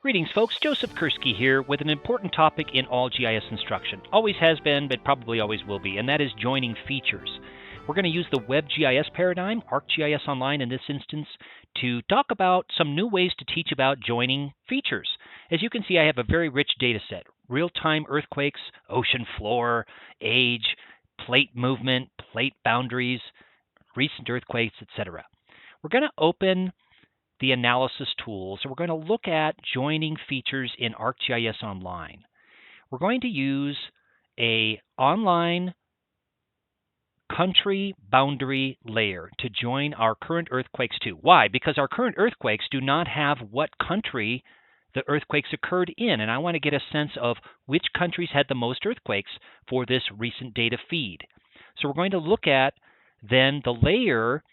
Greetings, folks. Joseph Kursky here with an important topic in all GIS instruction. Always has been, but probably always will be, and that is joining features. We're going to use the Web GIS paradigm, ArcGIS Online in this instance, to talk about some new ways to teach about joining features. As you can see, I have a very rich data set. Real-time earthquakes, ocean floor, age, plate movement, plate boundaries, recent earthquakes, etc. We're going to open the analysis tools, so we're going to look at joining features in ArcGIS Online. We're going to use an online country boundary layer to join our current earthquakes to. Why? Because our current earthquakes do not have what country the earthquakes occurred in, and I want to get a sense of which countries had the most earthquakes for this recent data feed. So we're going to look at then the layer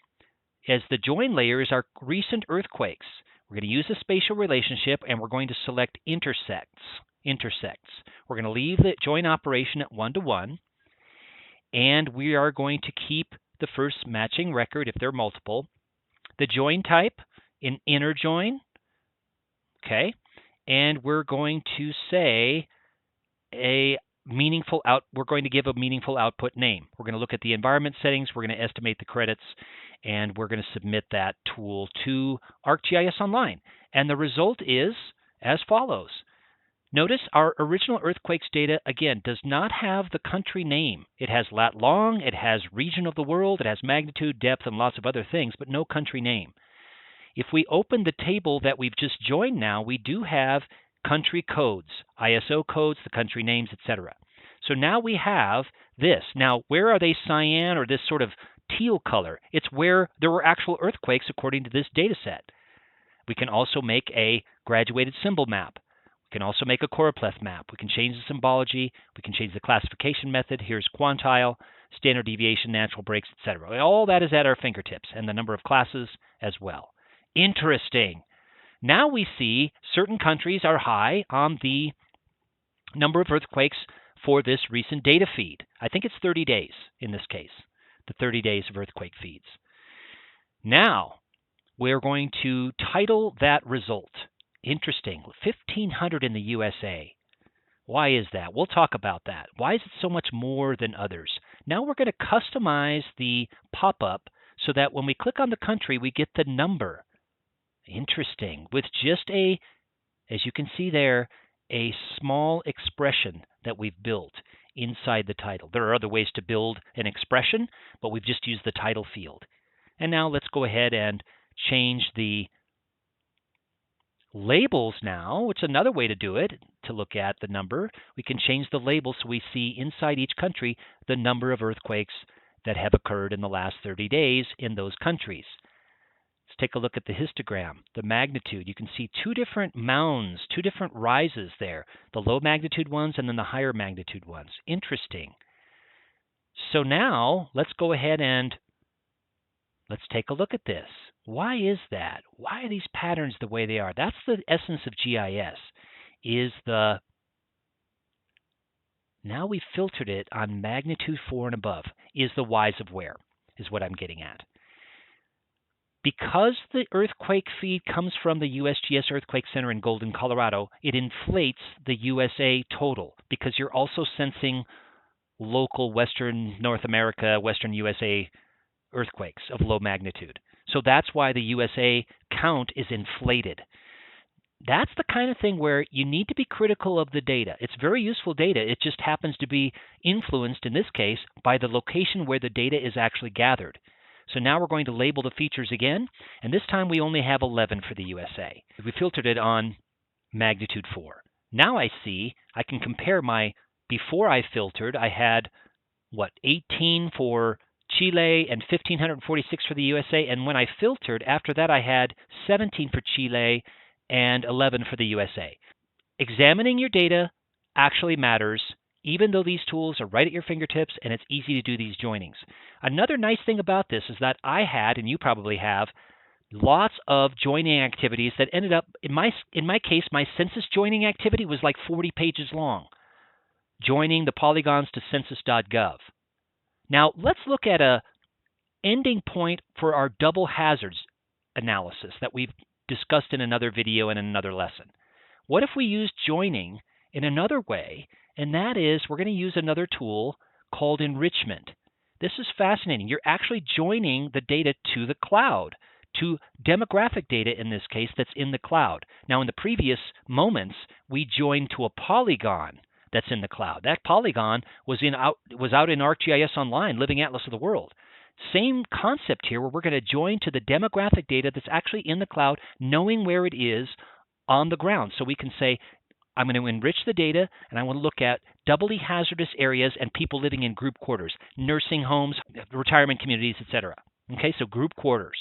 as the join layer is our recent earthquakes. We're going to use a spatial relationship, and we're going to select intersects. We're going to leave the join operation at 1-to-1, and we are going to keep the first matching record if they're multiple. The join type in inner join, okay, and we're going to say we're going to give a meaningful output name. We're going to look at the environment settings, we're going to estimate the credits, and we're going to submit that tool to ArcGIS Online. And the result is as follows. Notice our original earthquakes data, again, does not have the country name. It has lat long, it has region of the world, it has magnitude, depth, and lots of other things, but no country name. If we open the table that we've just joined now, we do have country codes, ISO codes, the country names, etc. So now we have this. Now, where are they cyan or this sort of teal color? It's where there were actual earthquakes according to this data set. We can also make a graduated symbol map. We can also make a choropleth map. We can change the symbology. We can change the classification method. Here's quantile, standard deviation, natural breaks, etc. All that is at our fingertips, and the number of classes as well. Interesting. Now we see certain countries are high on the number of earthquakes for this recent data feed. I think it's 30 days in this case, the 30 days of earthquake feeds. Now we're going to title that result. Interesting, 1,500 in the USA. Why is that? We'll talk about that. Why is it so much more than others? Now we're going to customize the pop-up so that when we click on the country, we get the number. Interesting, with just as you can see there, a small expression that we've built inside the title. There are other ways to build an expression, but we've just used the title field. And now let's go ahead and change the labels now. It's another way to do it, to look at the number. We can change the label so we see inside each country the number of earthquakes that have occurred in the last 30 days in those countries. Let's take a look at the histogram, the magnitude. You can see two different mounds, two different rises there, the low magnitude ones and then the higher magnitude ones. Interesting. So now let's go ahead and let's take a look at this. Why is that? Why are these patterns the way they are? That's the essence of GIS, now we've filtered it on magnitude 4 and above, is the whys of where, is what I'm getting at. Because the earthquake feed comes from the USGS Earthquake Center in Golden, Colorado, it inflates the USA total because you're also sensing local Western North America, Western USA earthquakes of low magnitude. So that's why the USA count is inflated. That's the kind of thing where you need to be critical of the data. It's very useful data. It just happens to be influenced, in this case, by the location where the data is actually gathered. So now we're going to label the features again, and this time we only have 11 for the USA. We filtered it on magnitude 4. Now I see I can compare before I filtered, I had, 18 for Chile and 1,546 for the USA, and when I filtered, after that I had 17 for Chile and 11 for the USA. Examining your data actually matters, even though these tools are right at your fingertips and it's easy to do these joinings. Another nice thing about this is that I had, and you probably have, lots of joining activities that ended up, in my case, my census joining activity was like 40 pages long, joining the polygons to census.gov. Now let's look at a ending point for our double hazards analysis that we've discussed in another video and in another lesson. What if we use joining in another way? And that is, we're going to use another tool called enrichment. This is fascinating. You're actually joining the data to the cloud, to demographic data in this case that's in the cloud. Now, in the previous moments, we joined to a polygon that's in the cloud. That polygon was out in ArcGIS Online, Living Atlas of the World. Same concept here, where we're going to join to the demographic data that's actually in the cloud, knowing where it is on the ground. So we can say, I'm going to enrich the data, and I want to look at doubly hazardous areas and people living in group quarters, nursing homes, retirement communities, etc. Okay, so group quarters.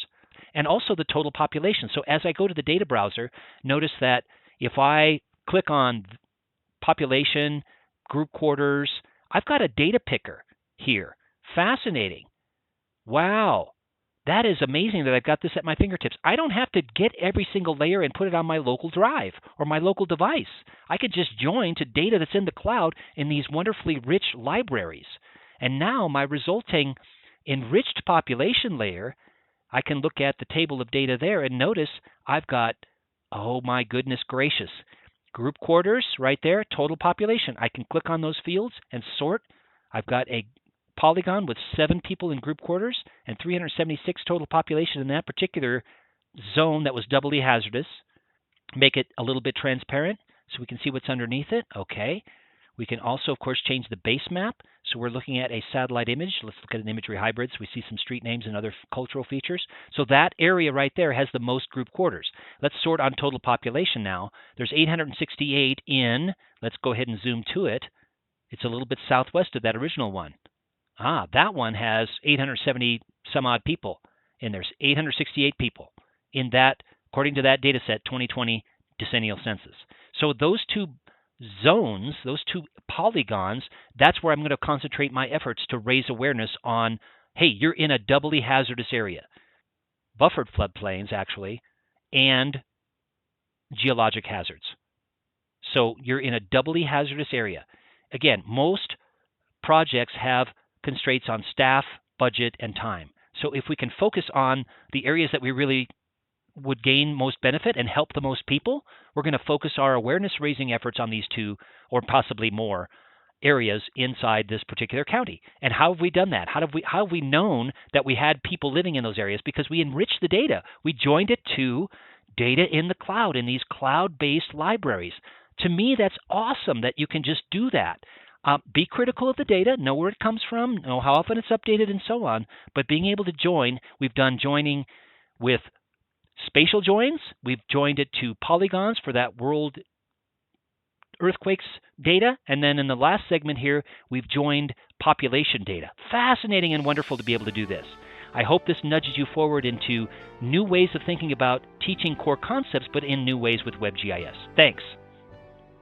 And also the total population. So as I go to the data browser, notice that if I click on population, group quarters, I've got a data picker here. Fascinating. Wow. That is amazing that I've got this at my fingertips. I don't have to get every single layer and put it on my local drive or my local device. I could just join to data that's in the cloud in these wonderfully rich libraries. And now my resulting enriched population layer, I can look at the table of data there and notice I've got, oh my goodness gracious, group quarters right there, total population. I can click on those fields and sort. I've got a polygon with 7 people in group quarters and 376 total population in that particular zone that was doubly hazardous. Make it a little bit transparent so we can see what's underneath it. Okay. We can also, of course, change the base map. So we're looking at a satellite image. Let's look at an imagery hybrid so we see some street names and other cultural features. So that area right there has the most group quarters. Let's sort on total population now. There's 868 in, let's go ahead and zoom to it. It's a little bit southwest of that original one. That one has 870 some odd people in there. 868 people in that, according to that data set, 2020 decennial census. So those two zones, those two polygons, that's where I'm going to concentrate my efforts to raise awareness on, hey, you're in a doubly hazardous area. Buffered floodplains, actually, and geologic hazards. So you're in a doubly hazardous area. Again, most projects have constraints on staff, budget, and time. So if we can focus on the areas that we really would gain most benefit and help the most people, we're going to focus our awareness-raising efforts on these two, or possibly more, areas inside this particular county. And how have we done that? How have we known that we had people living in those areas? Because we enriched the data. We joined it to data in the cloud, in these cloud-based libraries. To me, that's awesome that you can just do that. Be critical of the data, know where it comes from, know how often it's updated, and so on. But being able to join, we've done joining with spatial joins. We've joined it to polygons for that world earthquakes data. And then in the last segment here, we've joined population data. Fascinating and wonderful to be able to do this. I hope this nudges you forward into new ways of thinking about teaching core concepts, but in new ways with Web GIS. Thanks.